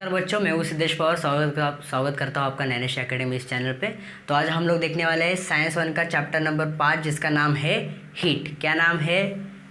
बच्चों, मैं हूँ सिद्धेश पवार। स्वागत करता हूँ आपका नैनेश एकेडमी इस चैनल पे। तो आज हम लोग देखने वाले हैं साइंस 1 का चैप्टर नंबर 5, जिसका नाम है हीट। क्या नाम है?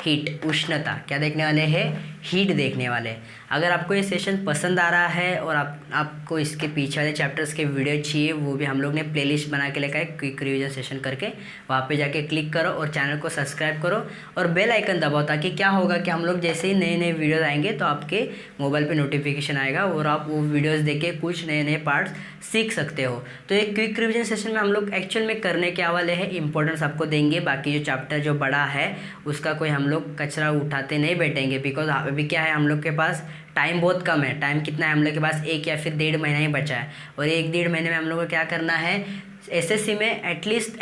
हीट, उष्णता। क्या देखने वाले हैं? हीट देखने वाले हैं। अगर आपको ये सेशन पसंद आ रहा है और आपको इसके पीछे वाले चैप्टर्स के वीडियो चाहिए, वो भी हम लोग ने प्लेलिस्ट बना के रखा है क्विक रिवीजन सेशन करके। वहाँ पे जाके क्लिक करो और चैनल को सब्सक्राइब करो और बेल आइकन दबाओ, ताकि क्या होगा कि हम लोग जैसे ही नए नए वीडियोस आएंगे तो आपके मोबाइल पे नोटिफिकेशन आएगा और आप वो वीडियोस देख के कुछ नए नए पार्ट्स सीख सकते हो। तो एक क्विक रिवीजन सेशन में हम लोग एक्चुअल में करने क्या वाले हैं, इंपॉर्टेंस आपको देंगे। बाकी जो चैप्टर जो बड़ा है उसका कोई हम लोग कचरा उठाते नहीं बैठेंगे, बिकॉज अभी क्या है, हम लोग के पास टाइम बहुत कम है। टाइम कितना है हम लोग के पास? 1 या फिर 1.5 महीना ही बचा है। और 1-1.5 महीने में हम लोग को क्या करना है, एसएससी में एटलीस्ट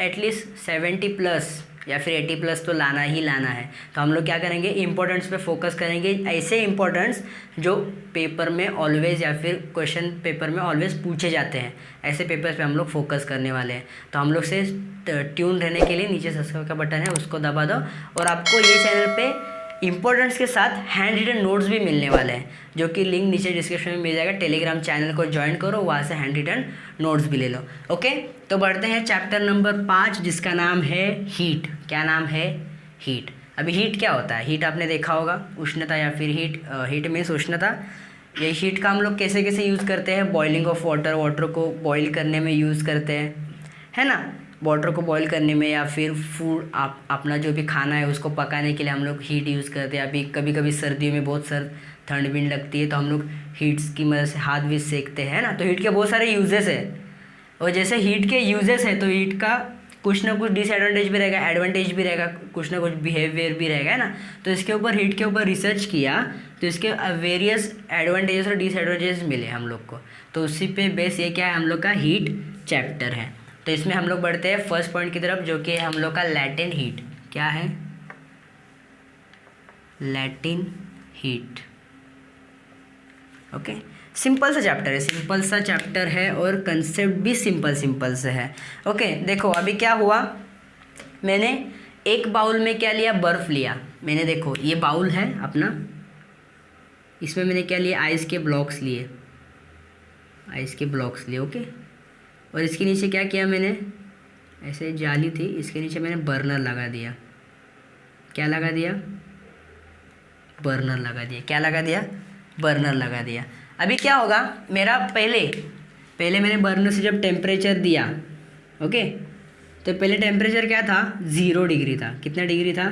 70+ या फिर 80+ तो लाना ही लाना है। तो हम लोग क्या करेंगे, इंपॉर्टेंट्स पे फोकस करेंगे, ऐसे इंपॉर्टेंट्स जो पेपर में ऑलवेज या फिर क्वेश्चन पेपर में ऑलवेज पूछे जाते हैं, ऐसे पेपर्स पे हम लोग फोकस करने वाले हैं। तो हम लोग से ट्यून रहने के लिए नीचे सब्सक्राइब का बटन है, उसको दबा दो। और आपको ये चैनल पे इंपॉर्टेंट्स के साथ हैंड रिटन नोट्स भी मिलने वाले हैं, जो कि लिंक नीचे डिस्क्रिप्शन में मिल जाएगा। टेलीग्राम चैनल को ज्वाइन करो, वहाँ से हैंड रिटन नोट्स भी ले लो। ओके, तो बढ़ते हैं चैप्टर नंबर 5, जिसका नाम है हीट। क्या नाम है? हीट। अभी हीट क्या होता है? हीट आपने देखा होगा, उष्णता या फिर हीट। हीट मीन्स उष्णता। ये हीट का हम लोग कैसे कैसे यूज़ करते हैं? बॉइलिंग ऑफ वाटर, वाटर को बॉईल करने में यूज़ करते हैं, है ना। वाटर को बॉईल करने में, या फिर फूड अपना जो भी खाना है उसको पकाने के लिए हम लोग हीट यूज़ करते हैं। अभी कभी कभी सर्दियों में बहुत ठंड भी लगती है, तो हम लोग हीट्स की मदद से हाथ भी सेकते हैं ना। तो हीट के बहुत सारे यूजेस है, और जैसे हीट के यूजेस है तो हीट का कुछ ना कुछ डिसएडवांटेज भी रहेगा, एडवांटेज भी रहेगा, कुछ ना कुछ बिहेवियर भी रहेगा, है ना। तो इसके ऊपर, हीट के ऊपर रिसर्च किया तो इसके वेरियस एडवांटेजेस और डिसएडवांटेजेस मिले हम लोग को। तो उसी पे बेस ये क्या है, हम लोग का हीट चैप्टर है। तो इसमें हम लोग बढ़ते हैं फर्स्ट पॉइंट की तरफ, जो कि हम लोग का लैटेंट हीट। क्या है? Latent heat. ओके, सिंपल सा चैप्टर है, सिंपल सा चैप्टर है, और कंसेप्ट भी सिंपल से है। ओके, देखो अभी क्या हुआ, मैंने एक बाउल में क्या लिया, बर्फ़ लिया मैंने। देखो ये बाउल है अपना, इसमें मैंने क्या लिया, आइस के ब्लॉक्स लिए, आइस के ब्लॉक्स लिए। ओके, और इसके नीचे क्या किया मैंने, ऐसे जाली थी, इसके नीचे मैंने बर्नर लगा दिया। क्या लगा दिया? बर्नर लगा दिया। क्या लगा दिया? बर्नर लगा दिया। अभी क्या होगा मेरा, पहले मैंने बर्नर से जब टेम्परेचर दिया, ओके, तो पहले टेम्परेचर क्या था, 0 डिग्री था। कितना डिग्री था?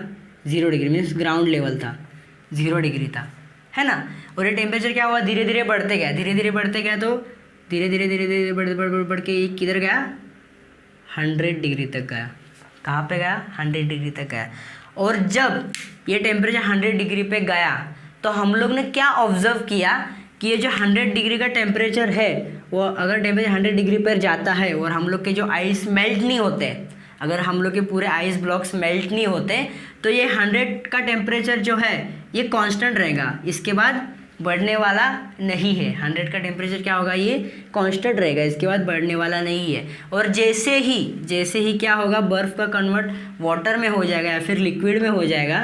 0 डिग्री, मीन्स ग्राउंड लेवल था, 0 डिग्री था, है ना। और ये टेम्परेचर क्या हुआ, धीरे धीरे बढ़ते गया, धीरे धीरे बढ़ते गया, तो धीरे धीरे बढ़ के ये किधर गया, 100 डिग्री तक गया। कहाँ पे गया? 100 डिग्री तक गया। और जब ये टेम्परेचर 100 डिग्री पे गया, तो हम लोग ने क्या ऑब्जर्व किया कि ये जो 100 डिग्री का टेम्परेचर है, वो अगर टेम्परेचर 100 डिग्री पर जाता है और हम लोग के जो आइस मेल्ट नहीं होते, अगर हम लोग के पूरे आइस ब्लॉक्स मेल्ट नहीं होते, तो ये 100 का टेम्परेचर जो है ये कांस्टेंट रहेगा, इसके बाद बढ़ने वाला नहीं है। 100 का टेम्परेचर क्या होगा, ये कांस्टेंट रहेगा, इसके बाद बढ़ने वाला नहीं है। और जैसे ही क्या होगा, बर्फ़ का कन्वर्ट वाटर में हो जाएगा या फिर लिक्विड में हो जाएगा,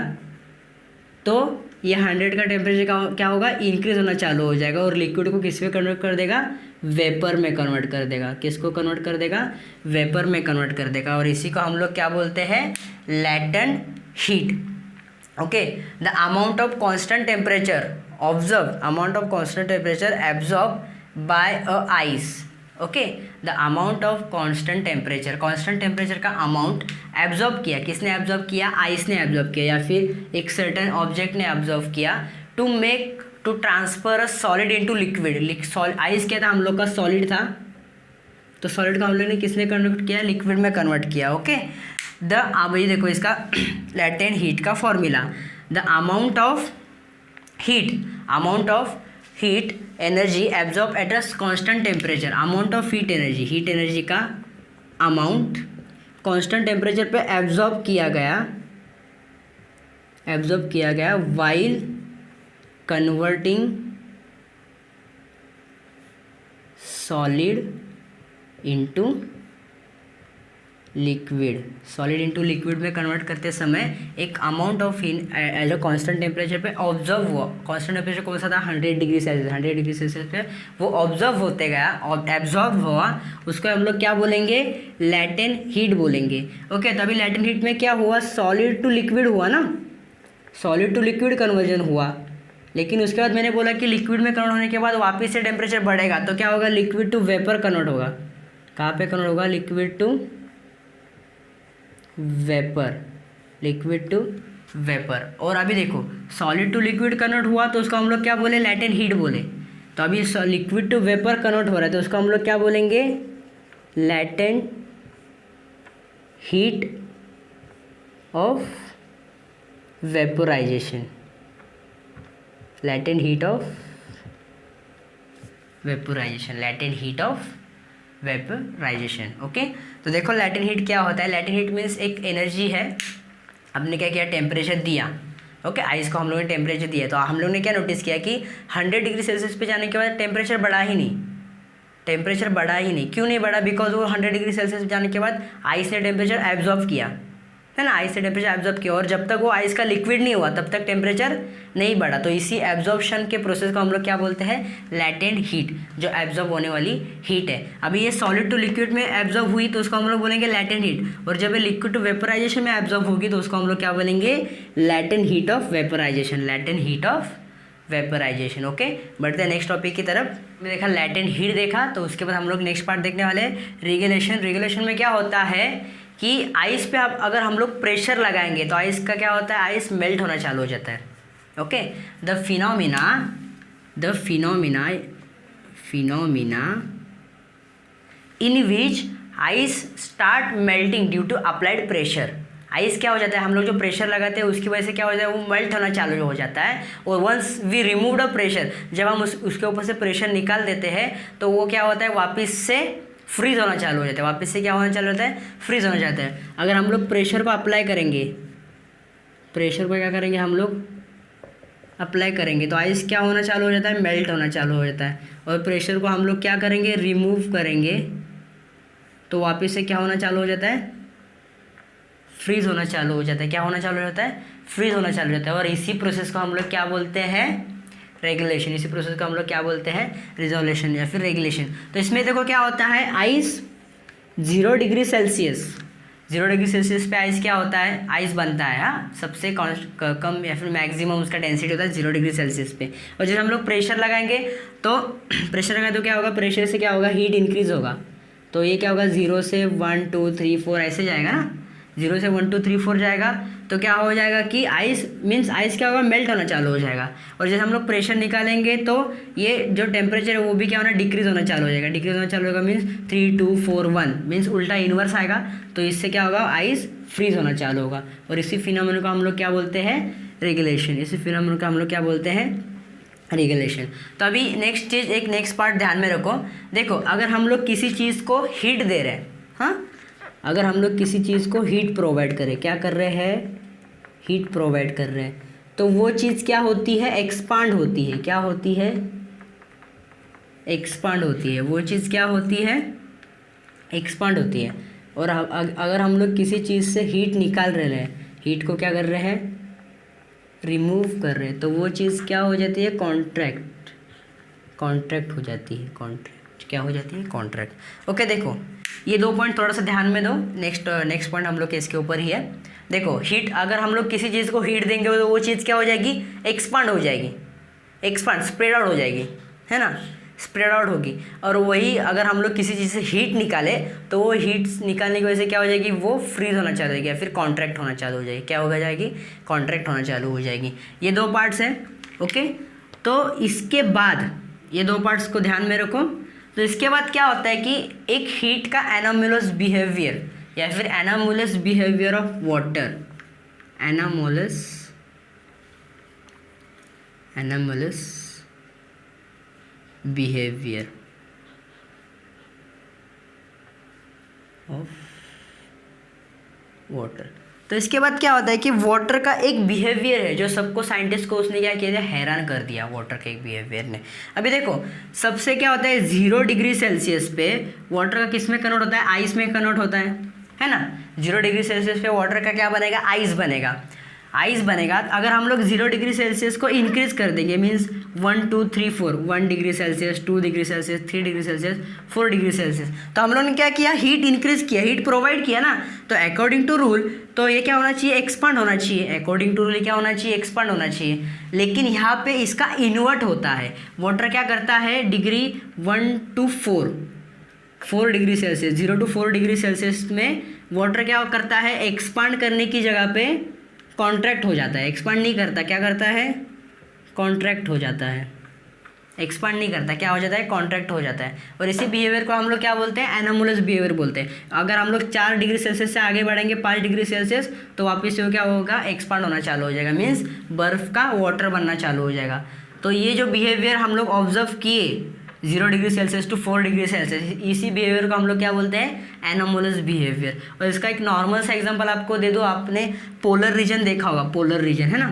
तो ये 100 का टेम्परेचर क्या होगा, इंक्रीज होना चालू हो जाएगा, और लिक्विड को किस में कन्वर्ट कर देगा, वेपर में कन्वर्ट कर देगा। किसको कन्वर्ट कर देगा? वेपर में कन्वर्ट कर देगा। और इसी को हम लोग क्या बोलते हैं, latent heat. Okay, the amount of constant temperature observe, amount of constant temperature absorb by a ice. Okay, the amount of constant temperature का अमाउंट एब्जॉर्ब किया, किसने एब्जॉर्ब किया, आइस ने एब्जॉर्ब किया, या फिर एक सर्टेन ऑब्जेक्ट ने एब्जॉर्ब किया, to transfer a solid into liquid. Ice क्या था, हम लोग का सॉलिड था, तो सॉलिड का हम लोग ने किसने कन्वर्ट किया, लिक्विड में कन्वर्ट किया। ओके, अब ये देखो इसका लैटेंट हीट का formula, the amount of heat energy absorb at a constant temperature, amount of heat energy का अमाउंट कांस्टेंट टेम्परेचर पे एब्जॉर्ब किया गया while converting solid into liquid, solid into liquid में कन्वर्ट करते समय एक amount of heat as a constant temperature पे observe हुआ। कांस्टेंट टेम्परेचर कौन सा था? 100 डिग्री सेल्सियस। 100 डिग्री सेल्सियस पे वो ऑब्जर्व होते गया, एब्जॉर्ब हुआ, उसको हम लोग क्या बोलेंगे? लैटेंट हीट बोलेंगे। ओके, तो अभी लैटेंट हीट में क्या हुआ? सॉलिड टू लिक्विड हुआ ना, सॉलिड टू लिक्विड कन्वर्जन हुआ। लेकिन उसके बाद मैंने बोला कि लिक्विड में कन्वर्ट होने के बाद वापस से टेम्परेचर बढ़ेगा, तो क्या होगा? लिक्विड टू वेपर कन्वर्ट होगा। कहाँ पे कन्वर्ट होगा? Liquid to vapour, liquid to vapour. और अभी देखो सॉलिड टू लिक्विड कन्वर्ट हुआ तो उसको हम लोग क्या बोले? लैटेंट हीट बोले। तो अभी लिक्विड टू वेपर कन्वर्ट हो रहा है तो उसको हम लोग क्या बोलेंगे? Latent heat of vaporisation, latent heat of vaporisation, latent heat of vaporisation. Okay, तो देखो लैटेंट हीट क्या होता है? लैटेंट हीट मीन्स एक एनर्जी है, हमने क्या किया? टेम्परेचर दिया। ओके, आइस को हम लोगों ने टेम्परेचर दिया, तो हम लोगों ने क्या नोटिस किया कि 100 डिग्री सेल्सियस पे जाने के बाद टेम्परेचर बढ़ा ही नहीं, टेम्परेचर बढ़ा ही नहीं। क्यों नहीं बढ़ा? बिकॉज वो 100 डिग्री सेल्सियस पे जाने के बाद आइस ने टेम्परेचर एब्जॉर्ब किया, है ना, आइस से टेम्परेचर एब्जॉर्ब किया, और जब तक वो आइस का लिक्विड नहीं हुआ तब तक टेम्परेचर नहीं बढ़ा। तो इसी एब्जॉर्प्शन के प्रोसेस को हम लोग क्या बोलते हैं? लैटेंट हीट, जो एब्जॉर्ब होने वाली हीट है। अभी ये सॉलिड टू लिक्विड में एब्जॉर्ब हुई तो उसको हम लोग बोलेंगे लैटेंट हीट, और जब ये लिक्विड टू वेपराइजेशन में एब्जॉर्ब होगी तो उसको हम लोग क्या बोलेंगे? Latent heat of vaporisation, latent heat of vaporisation. Okay, बढ़ते हैं नेक्स्ट टॉपिक की तरफ। में देखा लैटेंट हीट देखा, तो उसके बाद हम लोग नेक्स्ट पार्ट देखने वाले हैं रेगुलेशन। रेगुलेशन में क्या होता है कि आइस पे आप अगर हम लोग प्रेशर लगाएंगे तो आइस का क्या होता है? आइस मेल्ट होना चालू हो जाता है। Okay, the phenomena in which ice start melting due to applied pressure. Ice क्या हो जाता है? हम लोग जो प्रेशर लगाते हैं उसकी वजह से क्या हो जाता है? वो मेल्ट होना चालू हो जाता है। और once we remove the pressure, जब हम उसके ऊपर से प्रेशर निकाल देते हैं तो वो क्या होता है? वापस से फ्रीज होना चालू हो जाता है। वापस से क्या होना चालू होता है? फ्रीज होना चाहता है। अगर हम लोग प्रेशर को अप्लाई करेंगे, प्रेशर को क्या करेंगे? हम लोग अप्लाई करेंगे तो आइस क्या होना चालू हो जाता है? मेल्ट होना चालू हो जाता है। और प्रेशर को हम लोग क्या करेंगे? रिमूव करेंगे तो वापस से क्या होना चालू हो जाता है? फ्रीज होना चालू हो जाता है। क्या होना चालू हो जाता है? फ्रीज होना चालू हो जाता है। और इसी प्रोसेस को हम लोग क्या बोलते हैं? रेगुलेशन। इसी प्रोसेस को हम लोग क्या बोलते हैं? रिजोल्यूशन या फिर रेगुलेशन। तो इसमें देखो क्या होता है? Ice 0 degree Celsius, 0 degree Celsius पे आइस क्या होता है? आइस बनता है। हाँ, सबसे कम या फिर मैक्सिमम उसका डेंसिटी होता है 0 डिग्री सेल्सियस पे। और जब हम लोग प्रेशर लगाएंगे तो प्रेशर लगाएं तो क्या होगा? प्रेशर से क्या होगा? हीट इंक्रीज होगा। तो ये क्या होगा? 0 से 1 2 3 4 ऐसे जाएगा ना, 0 से 1 2 3 4 जाएगा। तो क्या हो जाएगा कि आइस मीन्स आइस क्या होगा? मेल्ट होना चालू हो जाएगा। और जैसे हम लोग प्रेशर निकालेंगे तो ये जो टेम्परेचर है वो भी क्या होना? डिक्रीज होना चालू हो जाएगा। डिक्रीज होना चालू होगा मीन्स 3 2 4 1 मीन्स उल्टा इन्वर्स आएगा। तो इससे क्या होगा? आइस फ्रीज होना चालू होगा। और इसी फिनोमेनन को हम लोग क्या बोलते हैं? रेगुलेशन। इसी फिनोमेनन को हम लोग क्या बोलते हैं? रेगुलेशन। तो अभी नेक्स्ट चीज़, एक नेक्स्ट पार्ट ध्यान में रखो। देखो अगर हम लोग किसी चीज़ को हीट दे रहे हैं, हाँ, अगर हम लोग किसी चीज़ को हीट प्रोवाइड करें, क्या कर रहे हैं? हीट प्रोवाइड कर रहे हैं, तो वो चीज़ क्या होती है? एक्सपांड होती है। क्या होती है? एक्सपांड होती है। वो चीज़ क्या होती है? एक्सपांड होती है। और अगर हम लोग किसी चीज़ से हीट निकाल रहे हैं, हीट को क्या कर रहे हैं? रिमूव कर रहे हैं, तो वो चीज़ क्या हो जाती है? कॉन्ट्रैक्ट, कॉन्ट्रैक्ट हो जाती है। कॉन्ट्रैक्ट क्या हो जाती है? कॉन्ट्रैक्ट। ओके, देखो ये 2 पॉइंट थोड़ा सा ध्यान में दो। नेक्स्ट पॉइंट हम लोग के इसके ऊपर ही है। देखो हीट, अगर हम लोग किसी चीज़ को हीट देंगे तो वो चीज़ क्या हो जाएगी? एक्सपांड हो जाएगी, एक्सपांड स्प्रेड आउट हो जाएगी, है ना, स्प्रेड आउट होगी। और वही अगर हम लोग किसी चीज़ से हीट निकाले तो वो हीट निकालने की वजह से क्या हो जाएगी? वो फ्रीज होना चालू हो जाएगी या फिर कॉन्ट्रैक्ट होना चालू हो जाएगी। क्या हो जाएगी? कॉन्ट्रैक्ट होना चालू हो जाएगी। ये 2 पार्ट्स हैं। ओके, तो इसके बाद ये 2 पार्ट्स को ध्यान में रखो। तो इसके बाद क्या होता है कि एक हीट का एनोमलस बिहेवियर या फिर anomalous behaviour of water, anomalous behaviour of water. तो इसके बाद क्या होता है कि वाटर का एक बिहेवियर है जो सबको, साइंटिस्ट को उसने क्या किया? हैरान कर दिया वाटर के एक बिहेवियर ने। अभी देखो सबसे क्या होता है? 0 डिग्री सेल्सियस पे वाटर का किस में कन्वर्ट होता है? आइस में कन्वर्ट होता है। है ना। 0 डिग्री सेल्सियस पे वाटर का क्या बनेगा, आइस बनेगा। आइस बनेगा अगर हम लोग 0 डिग्री सेल्सियस को इंक्रीज कर देंगे, means 1 2 3 4, 1 degree Celsius, 2 degree Celsius, 3 degree Celsius, 4 degree Celsius, तो हम लोग ने क्या किया, हीट इंक्रीज किया, हीट प्रोवाइड किया ना। तो अकॉर्डिंग टू रूल तो ये क्या होना चाहिए, एक्सपांड होना चाहिए। अकॉर्डिंग टू रूल क्या होना चाहिए, एक्सपांड होना चाहिए। लेकिन यहाँ पे इसका इन्वर्ट होता है। वाटर क्या करता है, degree 1 to 4 degree Celsius, 0 to 4 degree Celsius में वाटर क्या करता है, एक्सपांड करने की जगह पे कॉन्ट्रैक्ट हो जाता है। एक्सपांड नहीं करता, क्या करता है, कॉन्ट्रैक्ट हो जाता है। एक्सपांड नहीं करता, क्या हो जाता है, कॉन्ट्रैक्ट हो जाता है। और इसी बिहेवियर को हम लोग क्या बोलते हैं, एनोमलस बिहेवियर बोलते हैं। अगर हम लोग 4 डिग्री सेल्सियस से आगे बढ़ेंगे 5 डिग्री सेल्सियस तो वापस से वो क्या होगा, एक्सपांड होना चालू हो जाएगा, मीन्स बर्फ़ का वाटर बनना चालू हो जाएगा। तो ये जो बिहेवियर हम लोग ऑब्जर्व किए 0 degree Celsius to 4 degree Celsius, इसी बिहेवियर को हम लोग क्या बोलते हैं, एनोमलस बिहेवियर। और इसका एक नॉर्मल सा एग्जांपल आपको दे दो, आपने पोलर रीजन देखा होगा, पोलर रीजन है ना,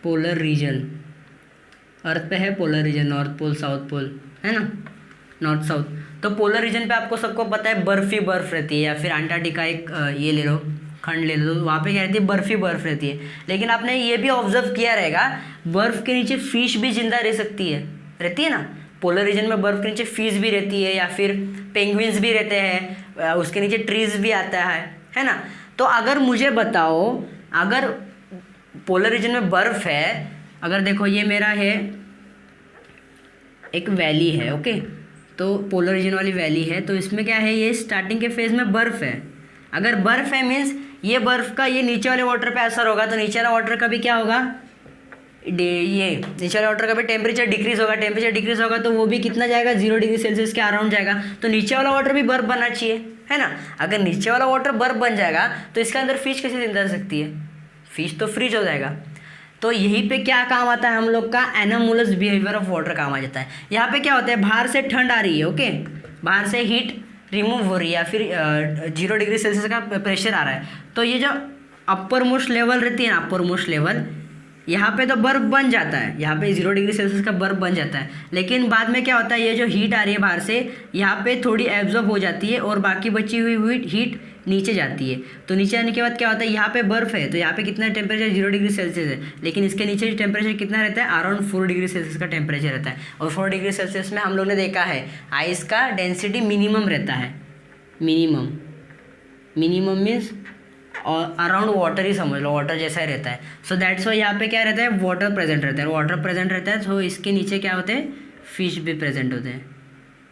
पोलर रीजन अर्थ पे है, polar region north pole south pole है ना, नॉर्थ साउथ। तो पोलर रीजन पे आपको सबको पता है बर्फ़ ही बर्फ़ रहती है, या फिर अंटार्कटिका एक ये ले लो, खंड ले लो, वहाँ पे क्या रहती है, बर्फ़ ही बर्फ़ रहती है। लेकिन आपने ये भी ऑब्जर्व किया रहेगा, बर्फ़ के नीचे फिश भी जिंदा रह सकती है, रहती है ना। पोलर रीजन में बर्फ़ के नीचे फिश भी रहती है, या फिर पेंगुइन्स भी रहते हैं, उसके नीचे ट्रीज भी आता है ना। तो अगर मुझे बताओ, अगर पोलर रीजन में बर्फ़ है, अगर देखो ये मेरा है एक वैली है, ओके, तो पोलर रीजन वाली वैली है, तो इसमें क्या है, ये स्टार्टिंग के फेज़ में बर्फ़ है। अगर बर्फ़ है मीन्स ये बर्फ़ का ये नीचे वाले वाटर पे असर होगा, तो नीचे वाला वाटर का भी क्या होगा, ये नीचे वाले वाटर का भी टेम्परेचर डिक्रीज़ होगा। टेम्परेचर डिक्रीज़ होगा तो वो भी कितना जाएगा, 0 डिग्री सेल्सियस के अराउंड जाएगा। तो नीचे वाला वाटर भी बर्फ़ बनना चाहिए, है ना। अगर नीचे वाला वाटर बर्फ़ बन जाएगा तो इसके अंदर फिश कैसे जिंदा रह सकती है, फिश तो फ्रीज हो जाएगा। तो यहीं पे क्या काम आता है हम लोग का, एनोमलस बिहेवियर ऑफ वाटर काम आ जाता है। यहाँ पे क्या होता है, बाहर से ठंड आ रही है, ओके, बाहर से हीट रिमूव हो रही है, या फिर 0 डिग्री सेल्सियस का प्रेशर आ रहा है। तो ये जो अपर मोस्ट लेवल रहती है ना, अपर मोस्ट लेवल, यहाँ पे तो बर्फ़ बन जाता है, यहाँ पे 0 डिग्री सेल्सियस का बर्फ़ बन जाता है। लेकिन बाद में क्या होता है, ये जो हीट आ रही है बाहर से, यहाँ पे थोड़ी एब्जॉर्ब हो जाती है और बाकी बची हुई हीट नीचे जाती है। तो नीचे आने के बाद क्या होता है, यहाँ पे बर्फ़ है, तो यहाँ पे कितना टेम्परेचर, 0 डिग्री सेल्सियस है, लेकिन इसके नीचे टेम्परेचर कितना रहता है, अराउंड 4 डिग्री सेल्सियस का टेम्परेचर रहता है। और 4 डिग्री सेल्सियस में हम लोग ने देखा है आइस का डेंसिटी मिनिमम रहता है, मिनिमम मीन्स और अराउंड वाटर ही समझ लो, वाटर जैसा ही रहता है। सो दैट्स वाई यहाँ पे क्या रहता है, वाटर प्रेजेंट रहता है, वाटर प्रेजेंट रहता है। तो इसके नीचे क्या होते हैं, फिश भी प्रेजेंट होते हैं,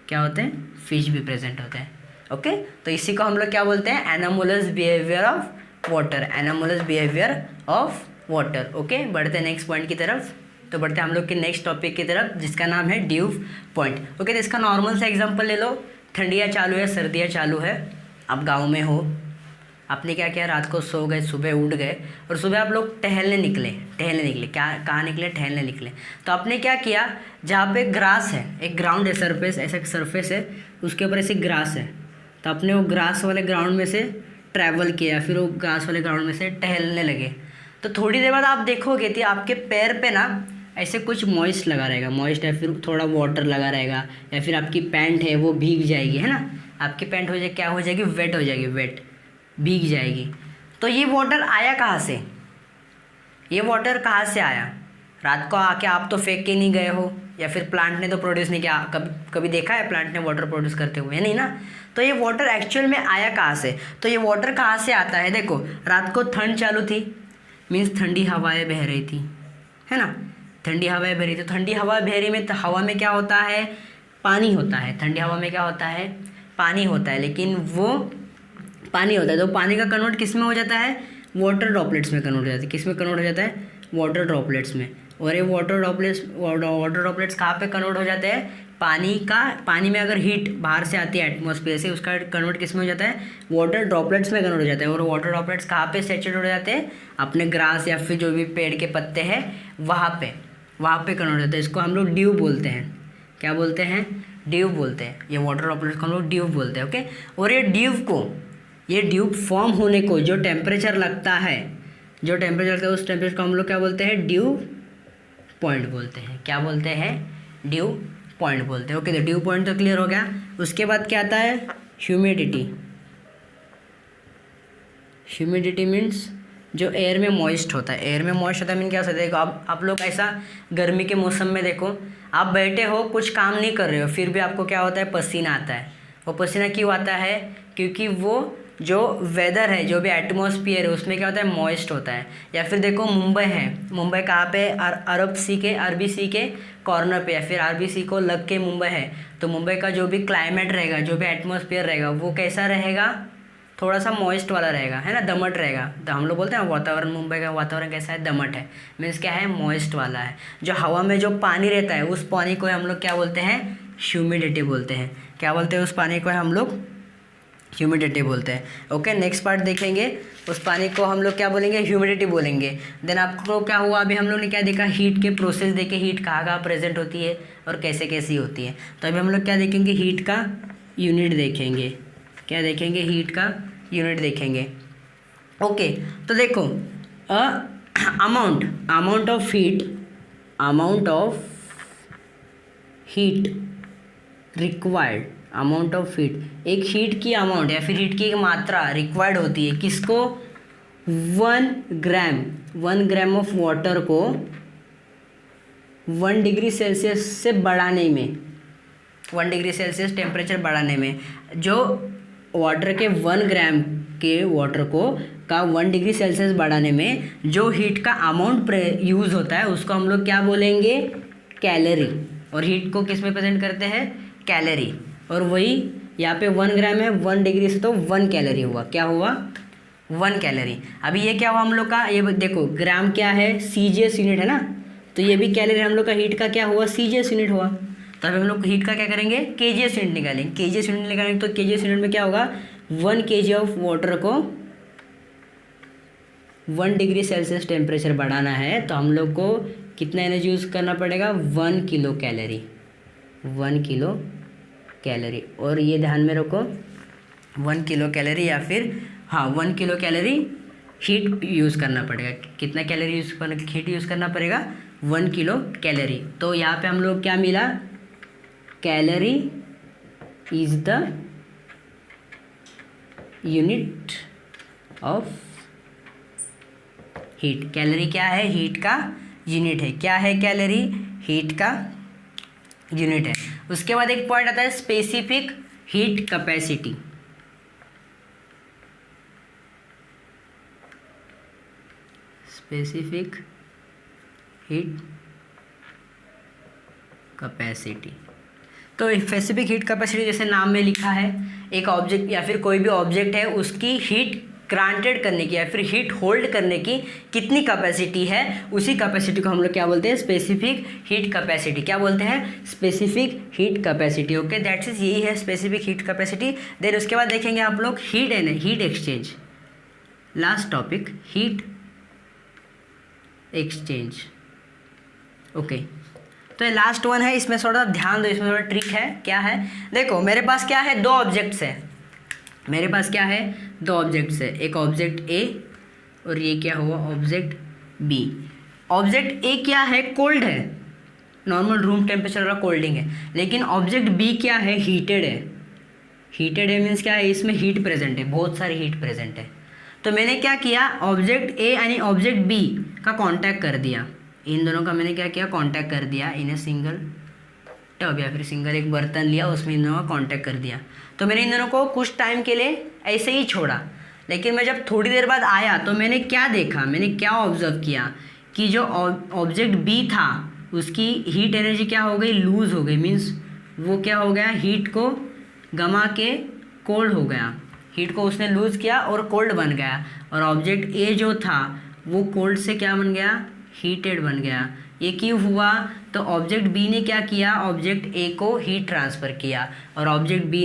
क्या होते हैं, फिश भी प्रेजेंट होते हैं, ओके। तो इसी को हम लोग क्या बोलते हैं, anomalous behaviour of water, anomalous behaviour of water, okay. बढ़ते हैं नेक्स्ट पॉइंट की तरफ। तो बढ़ते हैं हम लोग के नेक्स्ट टॉपिक की तरफ, जिसका नाम है ड्यू पॉइंट, ओके। तो इसका नॉर्मल सा एग्जाम्पल ले लो, ठंडियाँ चालू है, सर्दियाँ चालू है, आप गाँव में हो, आपने क्या किया, रात को सो गए, सुबह उठ गए और सुबह आप लोग टहलने निकले, क्या कहाँ निकले, टहलने निकले। तो आपने क्या किया, जहाँ पे ग्रास है, एक ग्राउंड है, सरफेस, ऐसा सरफेस है, उसके ऊपर ऐसे ग्रास है, तो आपने वो ग्रास वाले ग्राउंड में से ट्रैवल किया, फिर वो ग्रास वाले ग्राउंड में से टहलने लगे। तो थोड़ी देर बाद आप देखोगे कि आपके पैर पे ना ऐसे कुछ मॉइस्ट लगा रहेगा, मॉइस्ट या फिर थोड़ा वाटर लगा रहेगा, या फिर आपकी पैंट है वो भीग जाएगी, है ना, आपकी पैंट हो जाए, क्या हो जाएगी, वेट हो जाएगी, वेट भीग जाएगी। तो ये वाटर आया कहाँ से, ये वाटर कहाँ से आया, रात को आके आप तो फेंक के नहीं गए हो, या फिर प्लांट ने तो प्रोड्यूस नहीं किया, कभी देखा है प्लांट ने वाटर प्रोड्यूस करते हुए, नहीं ना। तो ये वाटर एक्चुअल में आया कहाँ से, तो ये वाटर कहाँ से आता है, देखो रात को ठंड चालू थी, मीन्स ठंडी हवाएं बह रही थी, है ना, ठंडी हवाएं बह रही थी। तो ठंडी हवा बह रही में तो हवा में क्या होता है, पानी होता है, ठंडी हवा में क्या होता है, पानी होता है। लेकिन वो पानी होता है, तो पानी का कन्वर्ट किस में हो जाता है, वाटर ड्रॉपलेट्स में कन्वर्ट हो जाता है। किस में कन्वर्ट हो जाता है, वाटर ड्रॉपलेट्स में। और ये वाटर ड्रॉपलेट्स कहाँ पे कन्वर्ट हो जाते हैं, पानी में अगर हीट बाहर से आती है एटमॉस्फेयर से, उसका कन्वर्ट किस में हो जाता है, वाटर ड्रॉपलेट्स में कन्वर्ट हो जाता है। और वाटर ड्रॉपलेट्स कहाँ पे सैचुरेट हो जाते हैं, अपने ग्रास या फिर जो भी पेड़ के पत्ते हैं वहाँ पे कन्वर्ट हो जाता है। इसको हम लोग ड्यू बोलते हैं, क्या बोलते हैं, ड्यू बोलते हैं। ये वाटर ड्रॉपलेट्स को हम लोग ड्यू बोलते हैं, ओके। और ये ड्यूब फॉर्म होने को जो टेम्परेचर लगता है, उस टेम्परेचर को हम लोग क्या बोलते हैं, ड्यू पॉइंट बोलते हैं। क्या बोलते हैं, ड्यू पॉइंट बोलते हैं, ओके। तो ड्यू पॉइंट तो क्लियर हो गया। उसके बाद क्या आता है, ह्यूमिडिटी, ह्यूमिडिटी मीन्स जो एयर में मॉइस्ट होता है, एयर में मॉइस्ट होता है मीन क्या होता है, देखो आप लोग ऐसा गर्मी के मौसम में देखो, आप बैठे हो कुछ काम नहीं कर रहे हो, फिर भी आपको क्या होता है, पसीना आता है। वो पसीना क्यों आता है, क्योंकि वो जो वेदर है, जो भी एटमॉस्फेयर है उसमें क्या होता है, मॉइस्ट होता है। या फिर देखो मुंबई है, मुंबई कहाँ पे, अरबी सी के कॉर्नर पे, या फिर अरबी सी को लग के मुंबई है, तो मुंबई का जो भी क्लाइमेट रहेगा, जो भी एटमॉस्फेयर रहेगा, वो कैसा रहेगा, थोड़ा सा मॉइस्ट वाला रहेगा, है ना, दमट रहेगा। तो हम लोग बोलते हैं वातावरण, मुंबई का वातावरण कैसा है, दमट है, मीन्स क्या है, मॉइस्ट वाला है। जो हवा में जो पानी रहता है उस पानी को हम लोग क्या बोलते हैं, ह्यूमिडिटी बोलते हैं। क्या बोलते हैं, उस पानी को हम लोग ह्यूमिडिटी बोलते हैं। ओके, नेक्स्ट पार्ट देखेंगे, उस पानी को हम लोग क्या बोलेंगे, ह्यूमिडिटी बोलेंगे। देन आपको क्या हुआ, अभी हम लोग ने क्या देखा, हीट के प्रोसेस देखे, हीट कहाँ कहाँ प्रेजेंट होती है और कैसे कैसी होती है। तो अभी हम लोग क्या देखेंगे, हीट का यूनिट देखेंगे। क्या देखेंगे, हीट का यूनिट देखेंगे। ओके, तो देखो amount of heat required, amount of heat, एक हीट की अमाउंट या फिर हीट की एक मात्रा रिक्वायर्ड होती है किसको, 1 ग्राम ऑफ वाटर को 1 डिग्री सेल्सियस से बढ़ाने में, 1 डिग्री सेल्सियस टेम्परेचर बढ़ाने में, जो वाटर के 1 ग्राम के वाटर को का 1 डिग्री सेल्सियस बढ़ाने में जो हीट का अमाउंट यूज़ होता है उसको हम लोग क्या बोलेंगे, कैलोरी। और हीट को किस में प्रेजेंट करते हैं, कैलोरी। और वही यहाँ पे 1 ग्राम है, 1 डिग्री से तो 1 कैलोरी हुआ, क्या हुआ, 1 कैलोरी। अभी ये क्या हुआ हम लोग का, ये देखो ग्राम क्या है, सीजीएस यूनिट है ना, तो ये भी कैलोरी हम लोग का हीट का क्या हुआ, सीजीएस यूनिट हुआ। तो अभी हम लोग हीट का क्या करेंगे, केजीएस यूनिट निकालेंगे। केजीएस यूनिट निकालेंगे तो केजीएस यूनिट में क्या होगा, 1 kg ऑफ वाटर को 1 डिग्री सेल्सियस टेम्परेचर बढ़ाना है तो हम लोग को कितना एनर्जी यूज़ करना पड़ेगा, 1 किलो कैलोरी, 1 किलो कैलोरी। और ये ध्यान में रखो, 1 किलो कैलोरी या फिर 1 किलो कैलोरी हीट यूज़ करना पड़ेगा। कितना कैलोरी हीट यूज़ करना पड़ेगा, 1 किलो कैलोरी। तो यहाँ पे हम लोग क्या मिला, calorie is the unit of heat. Calorie क्या है, हीट का यूनिट है। क्या है कैलोरी, हीट का यूनिट है। उसके बाद एक पॉइंट आता है specific heat capacity. Specific heat capacity, तो स्पेसिफिक हीट कैपेसिटी जैसे नाम में लिखा है, एक ऑब्जेक्ट या फिर कोई भी ऑब्जेक्ट है उसकी हीट ग्रांटेड करने की या फिर हीट होल्ड करने की कितनी कैपेसिटी है, उसी कैपेसिटी को हम लोग क्या बोलते हैं, स्पेसिफिक हीट कैपेसिटी। क्या बोलते हैं, specific heat capacity. Okay, that's is, यही है स्पेसिफिक हीट कैपेसिटी। देन उसके बाद देखेंगे आप लोग heat exchange, last topic, heat exchange. Okay, तो ये लास्ट वन है, इसमें थोड़ा ध्यान दो, इसमें थोड़ा ट्रिक है। क्या है, देखो मेरे पास क्या है, 2 ऑब्जेक्ट्स है, मेरे पास क्या है, 2 ऑब्जेक्ट्स है, एक ऑब्जेक्ट ए और ये क्या हुआ, ऑब्जेक्ट बी। ऑब्जेक्ट ए क्या है, कोल्ड है, नॉर्मल रूम टेम्परेचर वाला कोल्डिंग है, लेकिन ऑब्जेक्ट बी क्या है, हीटेड है। हीटेड है मीन्स क्या है, इसमें हीट प्रेजेंट है, बहुत सारी हीट प्रेजेंट है। तो मैंने क्या किया, ऑब्जेक्ट ए यानी ऑब्जेक्ट बी का कॉन्टैक्ट कर दिया, इन दोनों का मैंने क्या किया, कांटेक्ट कर दिया इन ए सिंगल टब या फिर सिंगल एक बर्तन लिया, उसमें इन दोनों का कांटेक्ट कर दिया। तो मैंने इन दोनों को कुछ टाइम के लिए ऐसे ही छोड़ा, लेकिन मैं जब थोड़ी देर बाद आया तो मैंने क्या देखा, मैंने क्या ऑब्जर्व किया कि जो ऑब्जेक्ट बी था उसकी हीट एनर्जी क्या हो गई, लूज़ हो गई। मीन्स वो क्या हो गया, हीट को गमा के कोल्ड हो गया, हीट को उसने लूज़ किया और कोल्ड बन गया। और ऑब्जेक्ट ए जो था वो कोल्ड से क्या बन गया, हीटेड बन गया। ये क्यों हुआ, तो ऑब्जेक्ट बी ने क्या किया, ऑब्जेक्ट ए को हीट ट्रांसफ़र किया, और ऑब्जेक्ट ए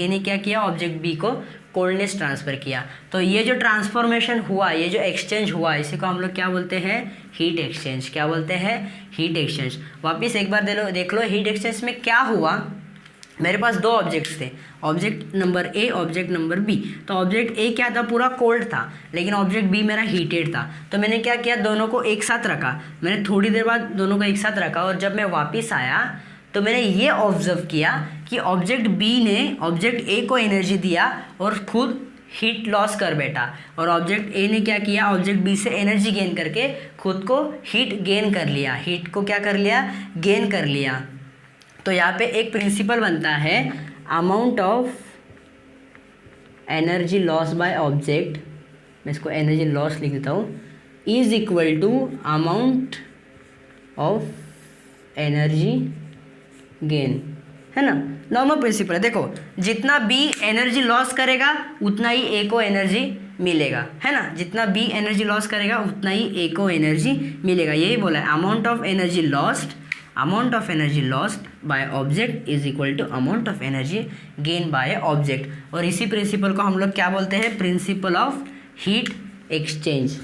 ने क्या किया, ऑब्जेक्ट बी को कोल्डनेस ट्रांसफ़र किया। तो ये जो ट्रांसफॉर्मेशन हुआ, ये जो एक्सचेंज हुआ, इसी को हम लोग क्या बोलते हैं, हीट एक्सचेंज। क्या बोलते हैं, हीट एक्सचेंज। वापस एक बार देख लो हीट एक्सचेंज में क्या हुआ। मेरे पास 2 ऑब्जेक्ट्स थे, object number A, object number B. तो ऑब्जेक्ट ए क्या था, पूरा कोल्ड था, लेकिन ऑब्जेक्ट बी मेरा हीटेड था। तो मैंने क्या किया, दोनों को एक साथ रखा, मैंने थोड़ी देर बाद दोनों को एक साथ रखा, और जब मैं वापस आया तो मैंने ये ऑब्जर्व किया कि ऑब्जेक्ट बी ने ऑब्जेक्ट ए को एनर्जी दिया और खुद हीट लॉस कर बैठा और ऑब्जेक्ट ए ने क्या किया, ऑब्जेक्ट बी से एनर्जी गेन करके खुद को हीट गेन कर लिया, हीट को क्या कर लिया, गेन कर लिया। तो यहाँ पे एक प्रिंसिपल बनता है, amount of energy loss by object, मैं इसको एनर्जी लॉस लिख देता हूँ, is equal to amount of energy gain, है ना। नॉर्मल प्रिंसिपल है। देखो जितना बी एनर्जी लॉस करेगा उतना ही ए को एनर्जी मिलेगा, है ना। जितना बी एनर्जी लॉस करेगा उतना ही ए को एनर्जी मिलेगा, यही बोला है। Amount of energy lost by object is equal to amount of energy gain by object. और इसी प्रिंसिपल को हम लोग क्या बोलते हैं, principle of heat exchange,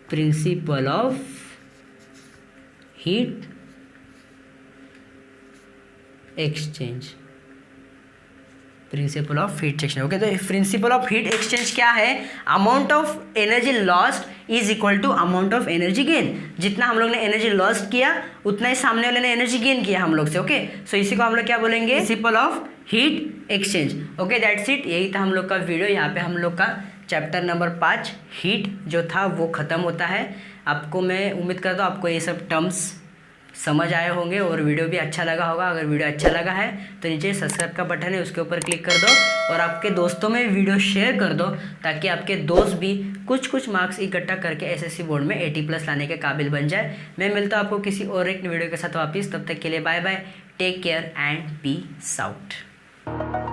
principle of heat exchange, principle of heat exchange. Okay, तो प्रिंसिपल ऑफ हीट एक्सचेंज क्या है, amount of energy lost is equal to amount of energy gain. जितना हम लोग ने एनर्जी लॉस्ट किया उतना ही सामने वाले ने एनर्जी गेन किया हम लोग से। ओके, सो इसी को हम लोग क्या बोलेंगे, principal of heat exchange. Okay, that's it, यही था हम लोग का वीडियो। यहाँ पे हम लोग का चैप्टर नंबर 5 हीट जो था वो ख़त्म होता है। आपको मैं उम्मीद करता हूँ आपको ये सब टर्म्स समझ आए होंगे और वीडियो भी अच्छा लगा होगा। अगर वीडियो अच्छा लगा है तो नीचे सब्सक्राइब का बटन है, उसके ऊपर क्लिक कर दो और आपके दोस्तों में वीडियो शेयर कर दो, ताकि आपके दोस्त भी कुछ मार्क्स इकट्ठा करके एसएससी बोर्ड में 80+ लाने के काबिल बन जाए। मैं मिलता हूँ आपको किसी और एक वीडियो के साथ वापस, तब तक के लिए bye bye, take care and peace out.